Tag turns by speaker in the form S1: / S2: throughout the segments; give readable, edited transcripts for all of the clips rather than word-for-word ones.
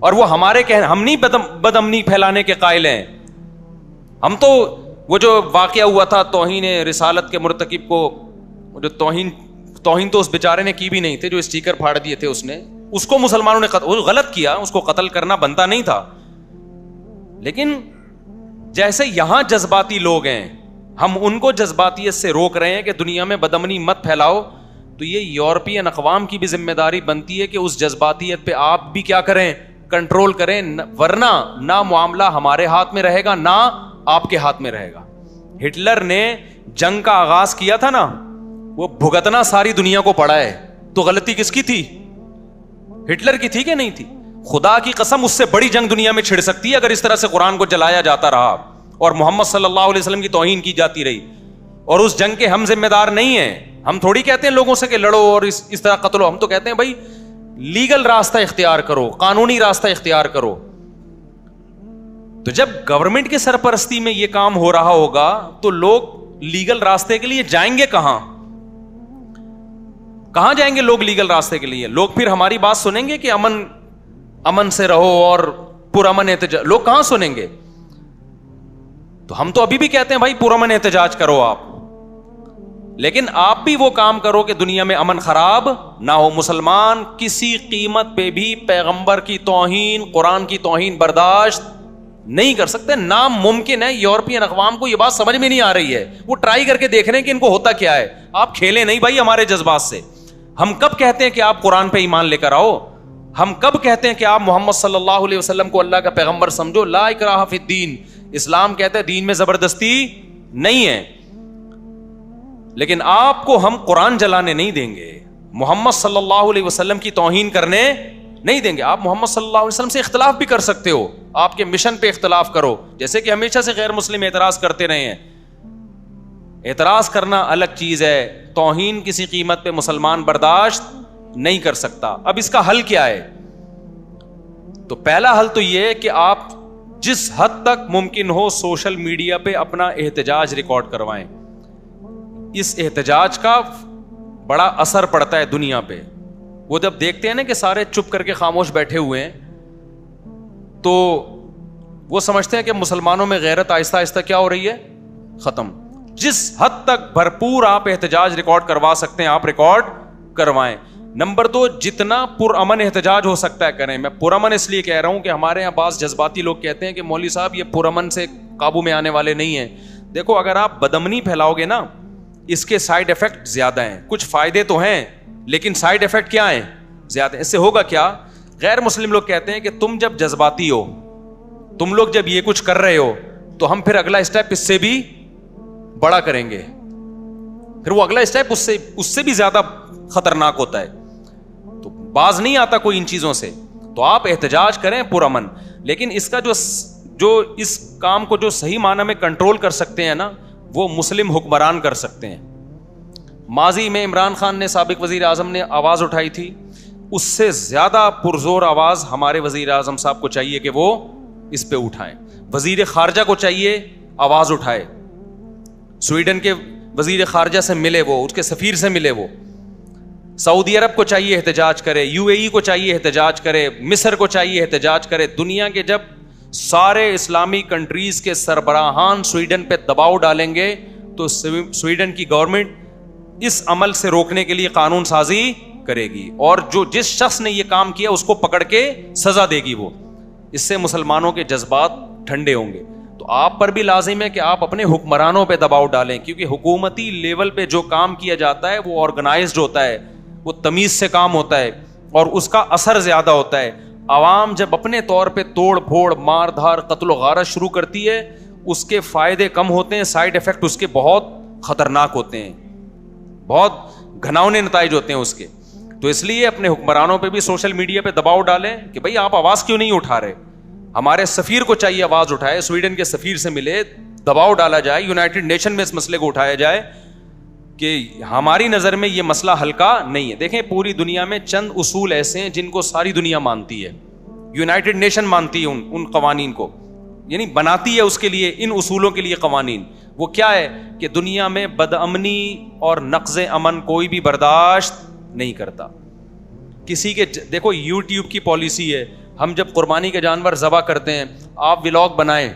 S1: اور وہ ہمارے ہم نہیں بد امنی پھیلانے کے قائل ہیں. ہم تو وہ جو واقعہ ہوا تھا توہین رسالت کے مرتکب کو, جو توہین تو اس بیچارے نے کی بھی نہیں تھے, جو اسٹیکر پھاڑ دیے تھے اس کو مسلمانوں نے غلط کیا, اس کو قتل کرنا بنتا نہیں تھا. لیکن جیسے یہاں جذباتی لوگ ہیں, ہم ان کو جذباتیت سے روک رہے ہیں کہ دنیا میں بدامنی مت پھیلاؤ, تو یہ یورپین اقوام کی بھی ذمہ داری بنتی ہے کہ اس جذباتیت پہ آپ بھی کیا کریں, کنٹرول کریں, ورنہ نہ معاملہ ہمارے ہاتھ میں رہے گا نہ آپ کے ہاتھ میں رہے گا. ہٹلر نے جنگ کا آغاز کیا تھا نا, وہ بھگتنا ساری دنیا کو پڑا ہے, تو غلطی کس کی تھی؟ ہٹلر کی تھی کہ نہیں تھی؟ خدا کی قسم اس سے بڑی جنگ دنیا میں چھڑ سکتی ہے اگر اس طرح سے قرآن کو جلایا جاتا رہا اور محمد صلی اللہ علیہ وسلم کی توہین کی جاتی رہی. اور اس جنگ کے ہم ذمہ دار نہیں ہیں. ہم تھوڑی کہتے ہیں لوگوں سے کہ لڑو اور اس طرح قتل ہو, ہم تو کہتے ہیں بھائی لیگل راستہ اختیار کرو, قانونی راستہ اختیار کرو. تو جب گورنمنٹ کی سرپرستی میں یہ کام ہو رہا ہوگا تو لوگ لیگل راستے کے لیے جائیں گے کہاں جائیں گے لوگ لیگل راستے کے لیے؟ لوگ پھر ہماری بات سنیں گے کہ امن سے رہو اور پرامن احتجاج؟ لوگ کہاں سنیں گے؟ تو ہم تو ابھی بھی کہتے ہیں بھائی پرامن احتجاج کرو آپ, لیکن آپ بھی وہ کام کرو کہ دنیا میں امن خراب نہ ہو. مسلمان کسی قیمت پہ بھی پیغمبر کی توہین, قرآن کی توہین برداشت نہیں کر سکتے, ناممکن ہے. یورپین اقوام کو یہ بات سمجھ میں نہیں آ رہی ہے, وہ ٹرائی کر کے دیکھ رہے ہیں کہ ان کو ہوتا کیا ہے. آپ کھیلیں نہیں بھائی ہمارے جذبات سے. ہم کب کہتے ہیں کہ آپ قرآن پہ ایمان لے کر آؤ؟ ہم کب کہتے ہیں کہ آپ محمد صلی اللہ علیہ وسلم کو اللہ کا پیغمبر سمجھو؟ لا اکراہ فی الدین, اسلام کہتا ہے دین میں زبردستی نہیں ہے. لیکن آپ کو ہم قرآن جلانے نہیں دیں گے, محمد صلی اللہ علیہ وسلم کی توہین کرنے نہیں دیں گے. آپ محمد صلی اللہ علیہ وسلم سے اختلاف بھی کر سکتے ہو, آپ کے مشن پہ اختلاف کرو, جیسے کہ ہمیشہ سے غیر مسلم اعتراض کرتے رہے ہیں. اعتراض کرنا الگ چیز ہے, توہین کسی قیمت پہ مسلمان برداشت نہیں کر سکتا. اب اس کا حل کیا ہے؟ تو پہلا حل تو یہ کہ آپ جس حد تک ممکن ہو سوشل میڈیا پہ اپنا احتجاج ریکارڈ کروائیں. اس احتجاج کا بڑا اثر پڑتا ہے دنیا پہ. وہ جب دیکھتے ہیں نا کہ سارے چپ کر کے خاموش بیٹھے ہوئے ہیں, تو وہ سمجھتے ہیں کہ مسلمانوں میں غیرت آہستہ آہستہ کیا ہو رہی ہے, ختم. جس حد تک بھرپور آپ احتجاج ریکارڈ کروا سکتے ہیں آپ ریکارڈ کروائیں. نمبر 2, جتنا پرامن احتجاج ہو سکتا ہے کریں. میں پرامن اس لیے کہہ رہا ہوں کہ ہمارے یہاں بعض جذباتی لوگ کہتے ہیں کہ مولوی صاحب یہ پرامن سے قابو میں آنے والے نہیں ہیں. دیکھو اگر آپ بدامنی پھیلاؤ گے نا, اس کے سائیڈ افیکٹ زیادہ ہیں. کچھ فائدے تو ہیں لیکن سائیڈ افیکٹ کیا ہیں, زیادہ. اس سے ہوگا کیا؟ غیر مسلم لوگ کہتے ہیں کہ تم جب جذباتی ہو, تم لوگ جب یہ کچھ کر رہے ہو, تو ہم پھر اگلا اسٹیپ اس سے بھی بڑا کریں گے. پھر وہ اگلا اسٹیپ اس سے بھی زیادہ خطرناک ہوتا ہے. تو باز نہیں آتا کوئی ان چیزوں سے. تو آپ احتجاج کریں پرامن, لیکن اس کا جو اس کام کو جو صحیح معنی میں کنٹرول کر سکتے ہیں نا, وہ مسلم حکمران کر سکتے ہیں. ماضی میں عمران خان نے, سابق وزیر اعظم نے آواز اٹھائی تھی, اس سے زیادہ پرزور آواز ہمارے وزیر اعظم صاحب کو چاہیے کہ وہ اس پہ اٹھائیں. وزیر خارجہ کو چاہیے آواز اٹھائے, سویڈن کے وزیر خارجہ سے ملے, وہ اس کے سفیر سے ملے, وہ سعودی عرب کو چاہیے احتجاج کرے, UAE کو چاہیے احتجاج کرے, مصر کو چاہیے احتجاج کرے. دنیا کے جب سارے اسلامی کنٹریز کے سربراہان سویڈن پہ دباؤ ڈالیں گے تو سویڈن کی گورنمنٹ اس عمل سے روکنے کے لیے قانون سازی کرے گی, اور جس شخص نے یہ کام کیا اس کو پکڑ کے سزا دے گی. وہ اس سے مسلمانوں کے جذبات ٹھنڈے ہوں گے. تو آپ پر بھی لازم ہے کہ آپ اپنے حکمرانوں پہ دباؤ ڈالیں, کیونکہ حکومتی لیول پہ جو کام کیا جاتا ہے وہ آرگنائزڈ ہوتا ہے, وہ تمیز سے کام ہوتا ہے, اور اس کا اثر زیادہ ہوتا ہے. عوام جب اپنے طور پہ توڑ پھوڑ, مار دھار, قتل و غارت شروع کرتی ہے, اس کے فائدے کم ہوتے ہیں, سائیڈ افیکٹ اس کے بہت خطرناک ہوتے ہیں, بہت گھناؤنے نتائج ہوتے ہیں اس کے. تو اس لیے اپنے حکمرانوں پہ بھی سوشل میڈیا پہ دباؤ ڈالیں کہ بھائی آپ آواز کیوں نہیں اٹھا رہے. ہمارے سفیر کو چاہیے آواز اٹھائے, سویڈن کے سفیر سے ملے, دباؤ ڈالا جائے, یونائٹڈ نیشن میں اس مسئلے کو اٹھایا جائے کہ ہماری نظر میں یہ مسئلہ ہلکا نہیں ہے. دیکھیں پوری دنیا میں چند اصول ایسے ہیں جن کو ساری دنیا مانتی ہے. یونائٹڈ نیشن مانتی ہے ان قوانین کو, یعنی بناتی ہے اس کے لیے, ان اصولوں کے لیے قوانین. وہ کیا ہے کہ دنیا میں بدامنی اور نقض امن کوئی بھی برداشت نہیں کرتا. کسی کے, دیکھو یوٹیوب کی پالیسی ہے, ہم جب قربانی کے جانور ذبح کرتے ہیں, آپ ولاگ بنائیں,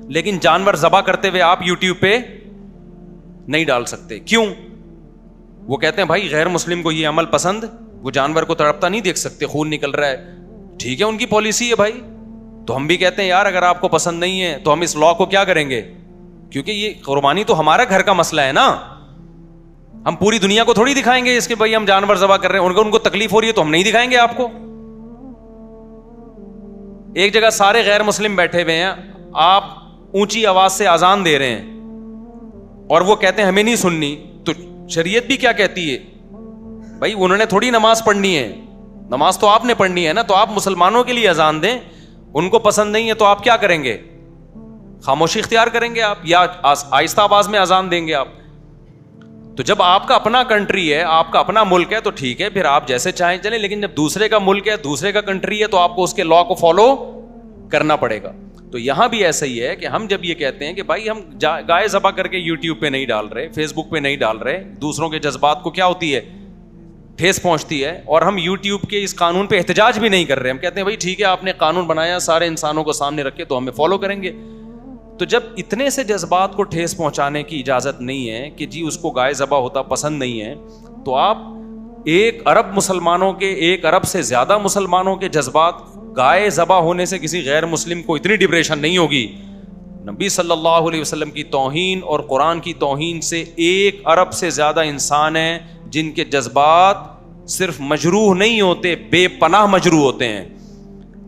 S1: لیکن جانور ذبح کرتے ہوئے آپ یوٹیوب پہ نہیں ڈال سکتے. کیوں؟ وہ کہتے ہیں بھائی غیر مسلم کو یہ عمل پسند, وہ جانور کو تڑپتا نہیں دیکھ سکتے, خون نکل رہا ہے. ٹھیک ہے, ان کی پالیسی ہے بھائی. تو ہم بھی کہتے ہیں یار اگر آپ کو پسند نہیں ہے تو ہم اس لا کو کیا کریں گے, کیونکہ یہ قربانی تو ہمارا گھر کا مسئلہ ہے نا. ہم پوری دنیا کو تھوڑی دکھائیں گے اس کے بھائی ہم جانور ذبح کر رہے ہیں, ان کو تکلیف ہو رہی ہے تو ہم نہیں دکھائیں گے آپ کو. ایک جگہ سارے غیر مسلم بیٹھے ہوئے ہیں, آپ اونچی آواز سے اذان دے رہے ہیں اور وہ کہتے ہیں ہمیں نہیں سننی, تو شریعت بھی کیا کہتی ہے بھائی انہوں نے تھوڑی نماز پڑھنی ہے, نماز تو آپ نے پڑھنی ہے نا. تو آپ مسلمانوں کے لیے اذان دیں, ان کو پسند نہیں ہے تو آپ کیا کریں گے, خاموشی اختیار کریں گے آپ, یا آہستہ آواز میں اذان دیں گے آپ. تو جب آپ کا اپنا کنٹری ہے, آپ کا اپنا ملک ہے تو ٹھیک ہے, پھر آپ جیسے چاہیں چلیں, لیکن جب دوسرے کا ملک ہے, دوسرے کا کنٹری ہے, تو آپ کو اس کے لا کو فالو کرنا پڑے گا. تو یہاں بھی ایسا ہی ہے کہ ہم جب یہ کہتے ہیں کہ بھائی ہم گائے ذبح کر کے یوٹیوب پہ نہیں ڈال رہے, فیس بک پہ نہیں ڈال رہے, دوسروں کے جذبات کو کیا ہوتی ہے, ٹھیس پہنچتی ہے, اور ہم یوٹیوب کے اس قانون پہ احتجاج بھی نہیں کر رہے. ہم کہتے ہیں بھائی ٹھیک ہے آپ نے قانون بنایا, سارے انسانوں کو سامنے رکھے تو ہمیں فالو کریں گے. تو جب اتنے سے جذبات کو ٹھیس پہنچانے کی اجازت نہیں ہے کہ جی اس کو گائے ذبح ہوتا پسند نہیں ہے, تو آپ 1 ارب مسلمانوں کے, 1 ارب سے زیادہ مسلمانوں کے جذبات گائے ذبح ہونے سے کسی غیر مسلم کو اتنی ڈپریشن نہیں ہوگی. نبی صلی اللہ علیہ وسلم کی توہین اور قرآن کی توہین سے 1 ارب سے زیادہ انسان ہیں جن کے جذبات صرف مجروح نہیں ہوتے, بے پناہ مجروح ہوتے ہیں.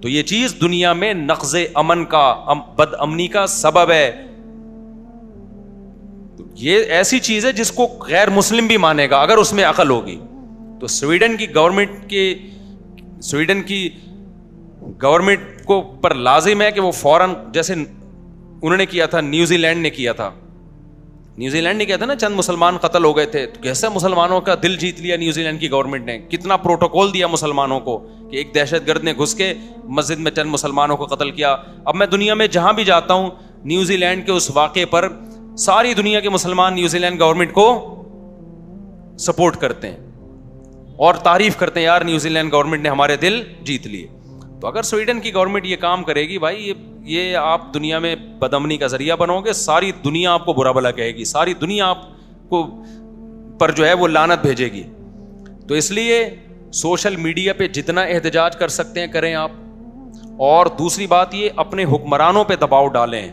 S1: تو یہ چیز دنیا میں نقض امن کا, بد امنی کا سبب ہے. یہ ایسی چیز ہے جس کو غیر مسلم بھی مانے گا اگر اس میں عقل ہوگی. تو سویڈن کی گورنمنٹ کو پر لازم ہے کہ وہ فوراً, جیسے انہوں نے کیا تھا, نیوزی لینڈ نے کیا تھا نا, چند مسلمان قتل ہو گئے تھے, تو کیسے مسلمانوں کا دل جیت لیا نیوزی لینڈ کی گورنمنٹ نے, کتنا پروٹوکول دیا مسلمانوں کو کہ ایک دہشت گرد نے گھس کے مسجد میں چند مسلمانوں کو قتل کیا. اب میں دنیا میں جہاں بھی جاتا ہوں, نیوزی لینڈ کے اس واقعے پر ساری دنیا کے مسلمان نیوزی لینڈ گورنمنٹ کو سپورٹ کرتے ہیں اور تعریف کرتے ہیں, یار نیوزی لینڈ گورنمنٹ نے ہمارے دل جیت لیے. تو اگر سویڈن کی گورنمنٹ یہ کام کرے گی بھائی, یہ آپ دنیا میں بدامنی کا ذریعہ بنو گے, ساری دنیا آپ کو برا بھلا کہے گی, ساری دنیا آپ کو پر جو ہے وہ لعنت بھیجے گی. تو اس لیے سوشل میڈیا پہ جتنا احتجاج کر سکتے ہیں کریں آپ. اور دوسری بات یہ, اپنے حکمرانوں پہ دباؤ ڈالیں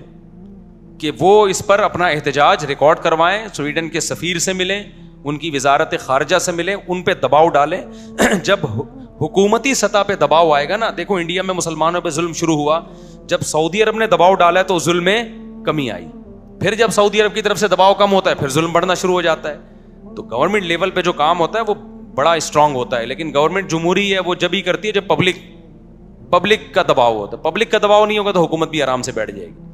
S1: کہ وہ اس پر اپنا احتجاج ریکارڈ کروائیں, سویڈن کے سفیر سے ملیں, ان کی وزارت خارجہ سے ملیں, ان پہ دباؤ ڈالیں. جب حکومتی سطح پہ دباؤ آئے گا نا, دیکھو انڈیا میں مسلمانوں پہ ظلم شروع ہوا, جب سعودی عرب نے دباؤ ڈالا تو ظلم میں کمی آئی, پھر جب سعودی عرب کی طرف سے دباؤ کم ہوتا ہے پھر ظلم بڑھنا شروع ہو جاتا ہے. تو گورنمنٹ لیول پہ جو کام ہوتا ہے وہ بڑا اسٹرانگ ہوتا ہے, لیکن گورنمنٹ جمہوری ہے وہ جب ہی کرتی ہے جب پبلک کا دباؤ ہوتا ہے. پبلک کا دباؤ نہیں ہوگا تو حکومت بھی آرام سے بیٹھ جائے گی.